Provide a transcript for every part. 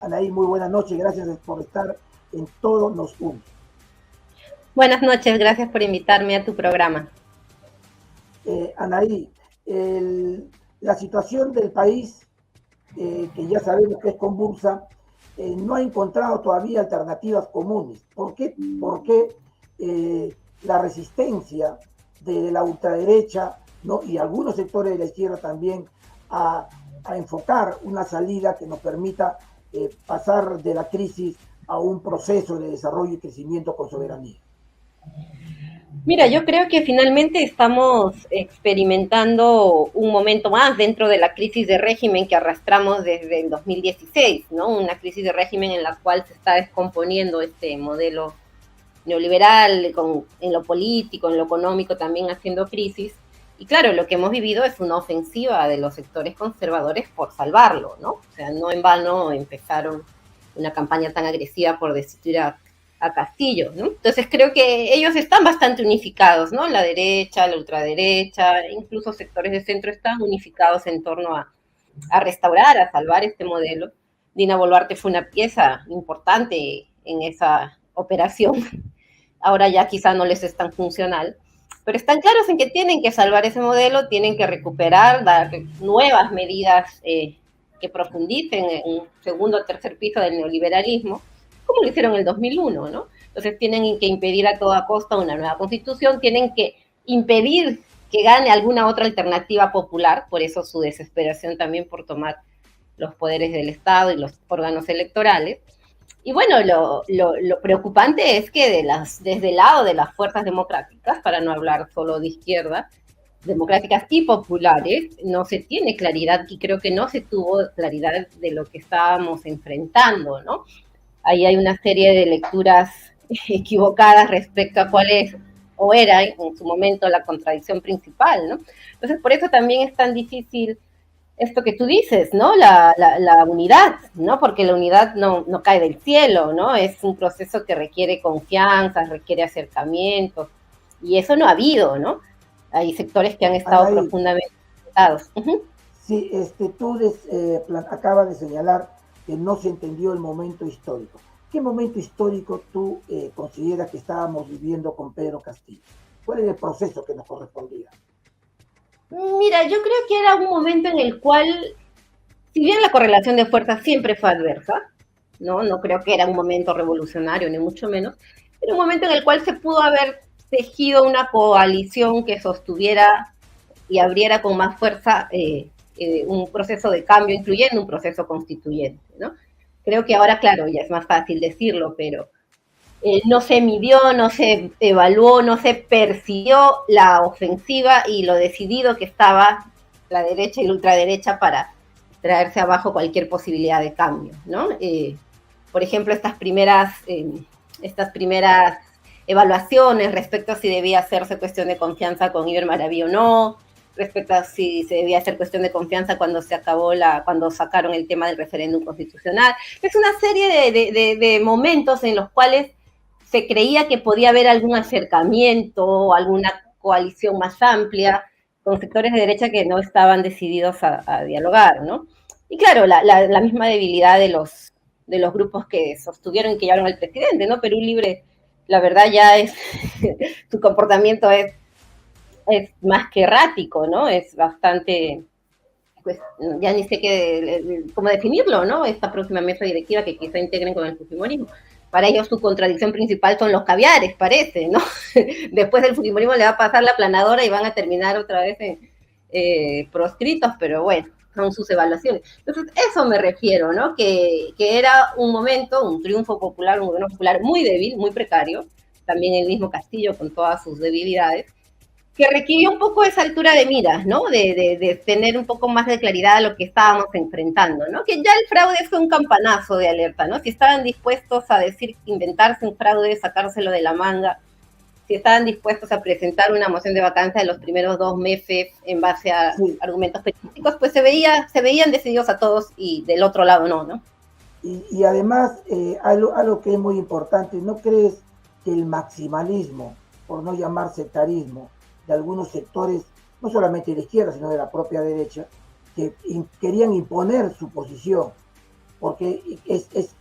Anaí, muy buenas noches, gracias por estar en Todos nos une. Buenas noches, gracias por invitarme a tu programa. Anaí, la situación del país, que ya sabemos que es convulsa, no ha encontrado todavía alternativas comunes. ¿Por qué? Porque la resistencia de la ultraderecha, ¿no? Y algunos sectores de la izquierda también a, a enfocar una salida que nos permita pasar de la crisis a un proceso de desarrollo y crecimiento con soberanía. Mira, yo creo que finalmente estamos experimentando un momento más dentro de la crisis de régimen que arrastramos desde el 2016, ¿no? Una crisis de régimen en la cual se está descomponiendo este modelo neoliberal en lo político, en lo económico también haciendo crisis. Y claro, lo que hemos vivido es una ofensiva de los sectores conservadores por salvarlo, ¿no? O sea, no en vano empezaron una campaña tan agresiva por destituir a Castillo, ¿no? Entonces creo que ellos están bastante unificados, ¿no? La derecha, la ultraderecha, incluso sectores de centro están unificados en torno a restaurar, a salvar este modelo. Dina Boluarte fue una pieza importante en esa operación. Ahora ya quizá no les es tan funcional, pero están claros en que tienen que salvar ese modelo, tienen que recuperar, dar nuevas medidas que profundicen en un segundo o tercer piso del neoliberalismo, como lo hicieron en el 2001, ¿no? Entonces tienen que impedir a toda costa una nueva constitución, tienen que impedir que gane alguna otra alternativa popular, por eso su desesperación también por tomar los poderes del Estado y los órganos electorales. Y bueno, lo preocupante es que desde el lado de las fuerzas democráticas, para no hablar solo de izquierda, democráticas y populares, no se tiene claridad y creo que no se tuvo claridad de lo que estábamos enfrentando, ¿no? Ahí hay una serie de lecturas equivocadas respecto a cuál es o era en su momento la contradicción principal, ¿no? Entonces, por eso también es tan difícil esto que tú dices, ¿no? La unidad, ¿no? Porque la unidad no cae del cielo, ¿no? Es un proceso que requiere confianza, requiere acercamientos, y eso no ha habido, ¿no? Hay sectores que han estado Anaí, profundamente afectados. sí, tú acabas de señalar que no se entendió el momento histórico. ¿Qué momento histórico tú consideras que estábamos viviendo con Pedro Castillo? ¿Cuál es el proceso que nos correspondía? Mira, yo creo que era un momento en el cual, si bien la correlación de fuerzas siempre fue adversa, no creo que era un momento revolucionario, ni mucho menos, era un momento en el cual se pudo haber tejido una coalición que sostuviera y abriera con más fuerza un proceso de cambio, incluyendo un proceso constituyente, ¿no? Creo que ahora, claro, ya es más fácil decirlo, pero no se midió, no se evaluó, no se persiguió la ofensiva y lo decidido que estaba la derecha y la ultraderecha para traerse abajo cualquier posibilidad de cambio, ¿no? Por ejemplo, estas primeras evaluaciones respecto a si debía hacerse cuestión de confianza con Iber Maraví o no, respecto a si se debía hacer cuestión de confianza cuando cuando sacaron el tema del referéndum constitucional. Es una serie de momentos en los cuales se creía que podía haber algún acercamiento, alguna coalición más amplia con sectores de derecha que no estaban decididos a dialogar, ¿no? Y claro, la misma debilidad de los grupos que sostuvieron y que llevaron al presidente, ¿no? Perú Libre, la verdad ya es, su comportamiento es más que errático, ¿no? Es bastante, pues ya ni sé cómo definirlo, ¿no? Esta próxima mesa directiva que quizá integren con el fujimorismo. Para ellos su contradicción principal son los caviares, parece, ¿no? Después del fujimorismo le va a pasar la planadora y van a terminar otra vez en proscritos, pero bueno, son sus evaluaciones. Entonces, eso me refiero, ¿no? Que era un momento, un triunfo popular, un gobierno popular muy débil, muy precario, también el mismo Castillo con todas sus debilidades, que requirió un poco esa altura de miras, ¿no? De tener un poco más de claridad a lo que estábamos enfrentando, ¿no? Que ya el fraude fue un campanazo de alerta, ¿no? Si estaban dispuestos a decir, inventarse un fraude, sacárselo de la manga, si estaban dispuestos a presentar una moción de vacancia de los primeros 2 meses en base a Sí, argumentos periodísticos, pues se veían decididos a todos y del otro lado no. y además, algo que es muy importante, ¿no crees que el maximalismo, por no llamar sectarismo, de algunos sectores, no solamente de la izquierda, sino de la propia derecha, que querían imponer su posición porque es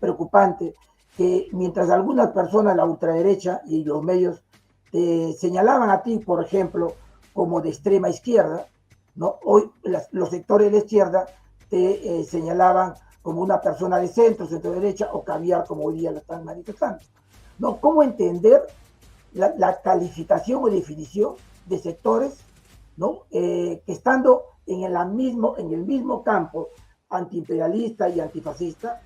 preocupante que mientras algunas personas, la ultraderecha y los medios, te señalaban a ti, por ejemplo, como de extrema izquierda, ¿no? Hoy los sectores de la izquierda te señalaban como una persona de centro derecha o caviar, como hoy día lo están manifestando. ¿No? ¿Cómo entender la calificación o definición de sectores, ¿no? Que estando en el mismo campo antiimperialista y antifascista,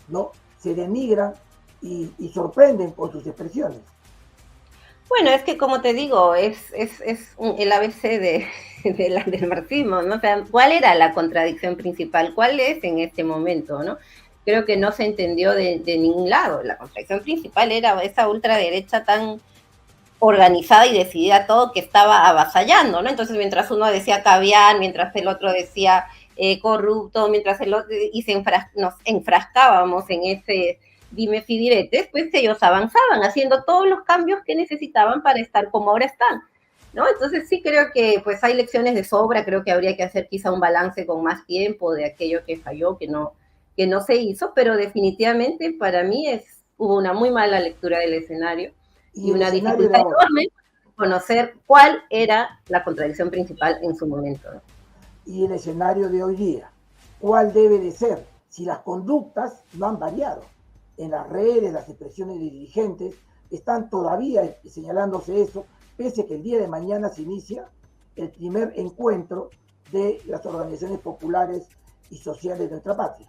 ¿no? Se denigran y sorprenden por sus expresiones? Bueno, es que como te digo, es el ABC del marxismo, ¿no? O sea, ¿cuál era la contradicción principal? ¿Cuál es en este momento, no? Creo que no se entendió de ningún lado. La contradicción principal era esa ultraderecha tan organizada y decidida todo que estaba avasallando, ¿no? Entonces, mientras uno decía caviar, mientras el otro decía corrupto, mientras el otro, y nos enfrascábamos en ese dimes y diretes, pues ellos avanzaban haciendo todos los cambios que necesitaban para estar como ahora están, ¿no? Entonces sí creo que pues hay lecciones de sobra, creo que habría que hacer quizá un balance con más tiempo de aquello que falló, que no se hizo, pero definitivamente para mí hubo una muy mala lectura del escenario Y y el una escenario de dificultad ahora, enorme conocer cuál era la contradicción principal en su momento, ¿no? y el escenario de hoy día, ¿cuál debe de ser? Si las conductas no han variado. En las redes, las expresiones de dirigentes están todavía señalándose eso, pese a que el día de mañana se inicia el primer encuentro de las organizaciones populares y sociales de nuestra patria.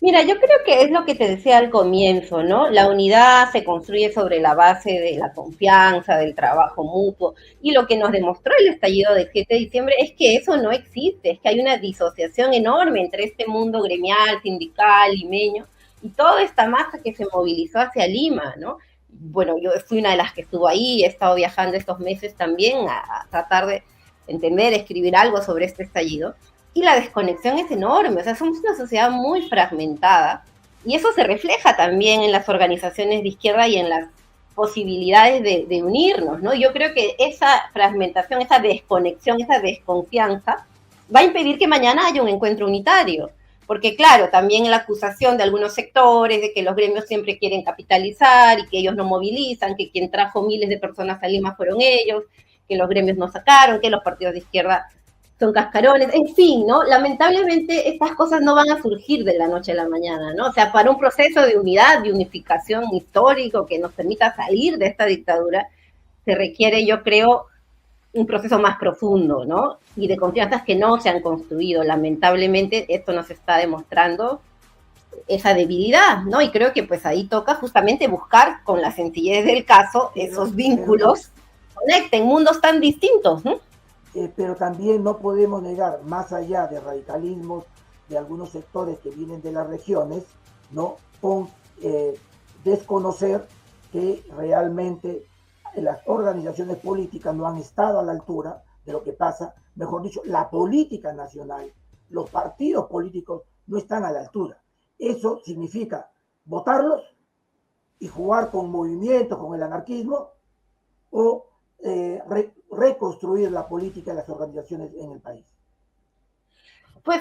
Mira, yo creo que es lo que te decía al comienzo, ¿no? La unidad se construye sobre la base de la confianza, del trabajo mutuo, y lo que nos demostró el estallido del 7 de diciembre es que eso no existe, es que hay una disociación enorme entre este mundo gremial, sindical, limeño, y toda esta masa que se movilizó hacia Lima, ¿no? Bueno, yo fui una de las que estuvo ahí, he estado viajando estos meses también a tratar de entender, escribir algo sobre este estallido, y la desconexión es enorme, o sea, somos una sociedad muy fragmentada y eso se refleja también en las organizaciones de izquierda y en las posibilidades de unirnos, ¿no? Yo creo que esa fragmentación, esa desconexión, esa desconfianza va a impedir que mañana haya un encuentro unitario, porque claro, también la acusación de algunos sectores de que los gremios siempre quieren capitalizar y que ellos no movilizan, que quien trajo miles de personas a Lima fueron ellos, que los gremios no sacaron, que los partidos de izquierda son cascarones, en fin, ¿no? Lamentablemente estas cosas no van a surgir de la noche a la mañana, ¿no? O sea, para un proceso de unidad, de unificación histórico que nos permita salir de esta dictadura, se requiere, yo creo, un proceso más profundo, ¿no? Y de confianzas que no se han construido. Lamentablemente esto nos está demostrando esa debilidad, ¿no? Y creo que pues ahí toca justamente buscar con la sencillez del caso esos vínculos, conecten mundos tan distintos, ¿no? Pero también no podemos negar, más allá de radicalismos de algunos sectores que vienen de las regiones, ¿no? Con desconocer que realmente las organizaciones políticas no han estado a la altura de lo que pasa, mejor dicho, la política nacional, los partidos políticos no están a la altura. Eso significa votarlos y jugar con movimientos, con el anarquismo, o reconstruir la política y las organizaciones en el país. Pues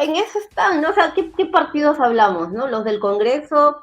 en eso están, ¿no? O sea, ¿qué partidos hablamos, no? Los del Congreso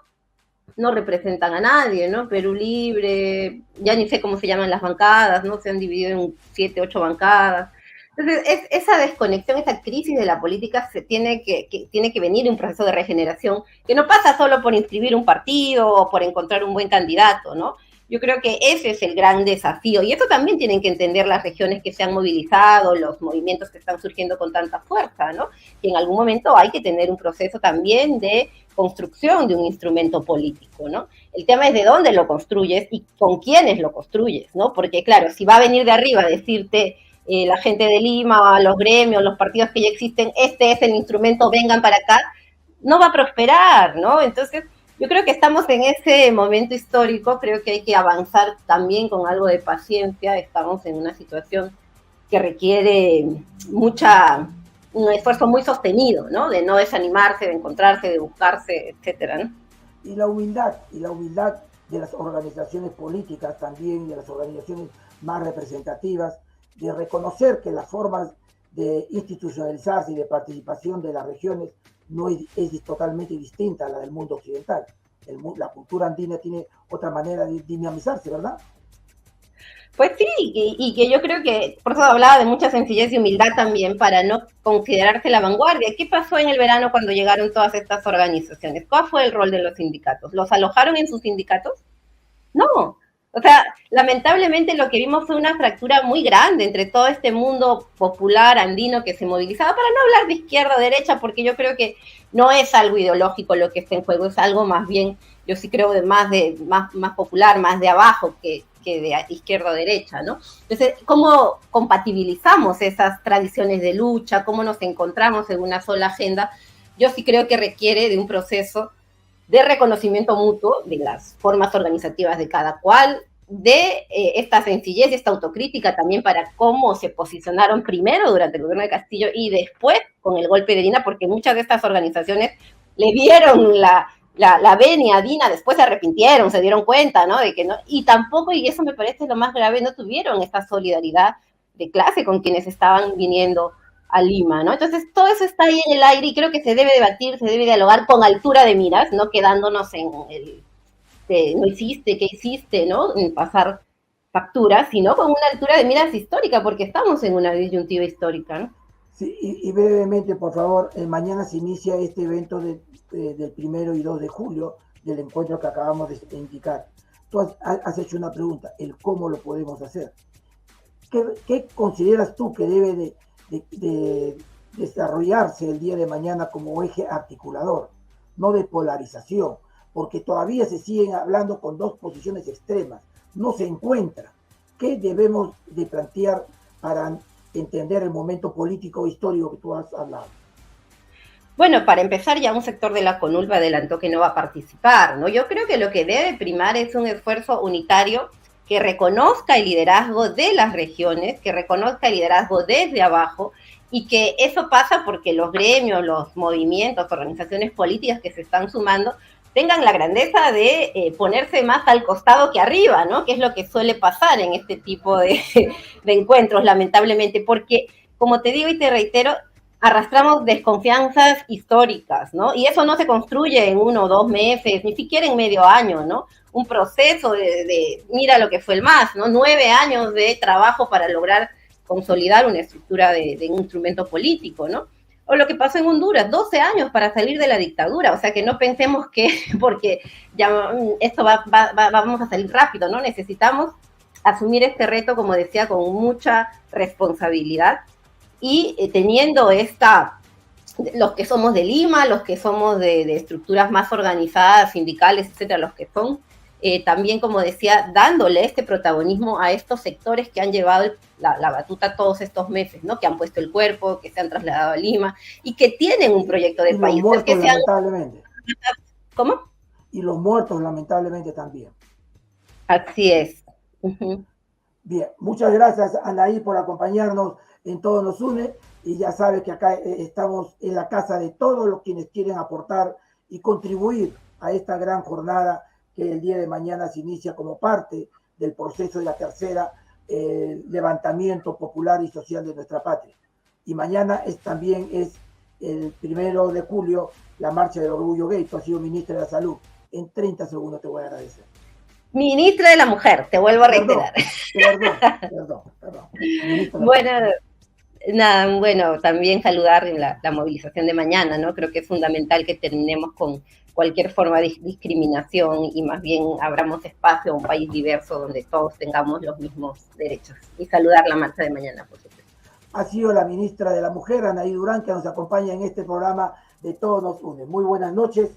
no representan a nadie, ¿no? Perú Libre, ya ni sé cómo se llaman las bancadas, ¿no? Se han dividido en 7, 8 bancadas. Entonces, esa desconexión, esa crisis de la política tiene que venir de un proceso de regeneración que no pasa solo por inscribir un partido o por encontrar un buen candidato, ¿no? Yo creo que ese es el gran desafío y eso también tienen que entender las regiones que se han movilizado, los movimientos que están surgiendo con tanta fuerza, ¿no? Que en algún momento hay que tener un proceso también de construcción de un instrumento político, ¿no? El tema es de dónde lo construyes y con quiénes lo construyes, ¿no? Porque claro, si va a venir de arriba a decirte la gente de Lima, los gremios, los partidos que ya existen, este es el instrumento, vengan para acá, no va a prosperar, ¿no? Entonces, yo creo que estamos en ese momento histórico, creo que hay que avanzar también con algo de paciencia, estamos en una situación que requiere un esfuerzo muy sostenido, ¿no? De no desanimarse, de encontrarse, de buscarse, etcétera, ¿no? Y la humildad de las organizaciones políticas también, de las organizaciones más representativas, de reconocer que las formas de institucionalizarse y de participación de las regiones no es totalmente distinta a la del mundo occidental. La cultura andina tiene otra manera de dinamizarse, ¿verdad? Pues sí, y que yo creo que, por eso hablaba de mucha sencillez y humildad también, para no considerarse la vanguardia. ¿Qué pasó en el verano cuando llegaron todas estas organizaciones? ¿Cuál fue el rol de los sindicatos? ¿Los alojaron en sus sindicatos? No. O sea, lamentablemente lo que vimos fue una fractura muy grande entre todo este mundo popular andino que se movilizaba, para no hablar de izquierda o derecha, porque yo creo que no es algo ideológico lo que está en juego, es algo más bien, yo sí creo, más popular, más de abajo que de izquierda o derecha, ¿no? Entonces, ¿cómo compatibilizamos esas tradiciones de lucha? ¿Cómo nos encontramos en una sola agenda? Yo sí creo que requiere de un proceso de reconocimiento mutuo de las formas organizativas de cada cual, de esta sencillez y esta autocrítica también para cómo se posicionaron primero durante el gobierno de Castillo y después con el golpe de Dina, porque muchas de estas organizaciones le dieron la venia a Dina, después se arrepintieron, se dieron cuenta, ¿no? De que no, y tampoco, y eso me parece lo más grave, no tuvieron esta solidaridad de clase con quienes estaban viniendo a Lima, ¿no? Entonces, todo eso está ahí en el aire y creo que se debe debatir, se debe dialogar con altura de miras, no quedándonos en el no hiciste, qué hiciste, ¿no? En pasar facturas, sino con una altura de miras histórica, porque estamos en una disyuntiva histórica, ¿no? Sí, y brevemente, por favor, mañana se inicia este evento del 1 y 2 de julio, del encuentro que acabamos de indicar. Tú has hecho una pregunta, el cómo lo podemos hacer. ¿Qué consideras tú que debe de desarrollarse el día de mañana como eje articulador, no de polarización? Porque todavía se siguen hablando con dos posiciones extremas, no se encuentra. ¿Qué debemos de plantear para entender el momento político histórico que tú has hablado? Bueno, para empezar, ya un sector de la CONULVA adelantó que no va a participar, ¿no? Yo creo que lo que debe primar es un esfuerzo unitario que reconozca el liderazgo de las regiones, que reconozca el liderazgo desde abajo, y que eso pasa porque los gremios, los movimientos, organizaciones políticas que se están sumando tengan la grandeza de ponerse más al costado que arriba, ¿no? Que es lo que suele pasar en este tipo de encuentros, lamentablemente, porque, como te digo y te reitero, arrastramos desconfianzas históricas, ¿no? Y eso no se construye en 1 o 2 meses, ni siquiera en medio año, ¿no? Un proceso mira lo que fue el MAS, ¿no? 9 años de trabajo para lograr consolidar una estructura de un instrumento político, ¿no? O lo que pasó en Honduras, 12 años para salir de la dictadura, o sea que no pensemos que porque ya esto vamos a salir rápido, ¿no? Necesitamos asumir este reto, como decía, con mucha responsabilidad y teniendo los que somos de Lima, los que somos de estructuras más organizadas, sindicales, etcétera, los que son, también, como decía, dándole este protagonismo a estos sectores que han llevado la batuta todos estos meses, ¿no? Que han puesto el cuerpo, que se han trasladado a Lima y que tienen un proyecto de país. Y los muertos, lamentablemente. ¿Cómo? Y los muertos, lamentablemente, también. Así es. Bien, muchas gracias, Anaí, por acompañarnos en Todo Nos Une, y ya sabes que acá estamos en la casa de todos los quienes quieren aportar y contribuir a esta gran jornada que el día de mañana se inicia como parte del proceso de la tercera levantamiento popular y social de nuestra patria. Y mañana también es el 1 de julio la marcha del orgullo gay. Tú has sido ministra de la Salud. En 30 segundos te voy a agradecer. Ministra de la Mujer, te vuelvo a reiterar. Perdón. Bueno, también saludar en la movilización de mañana, ¿no? Creo que es fundamental que terminemos con cualquier forma de discriminación y más bien abramos espacio a un país diverso donde todos tengamos los mismos derechos. Y saludar la marcha de mañana, por supuesto. Ha sido la ministra de la Mujer, Anaí Durán, que nos acompaña en este programa de Todo Nos Une. Muy buenas noches.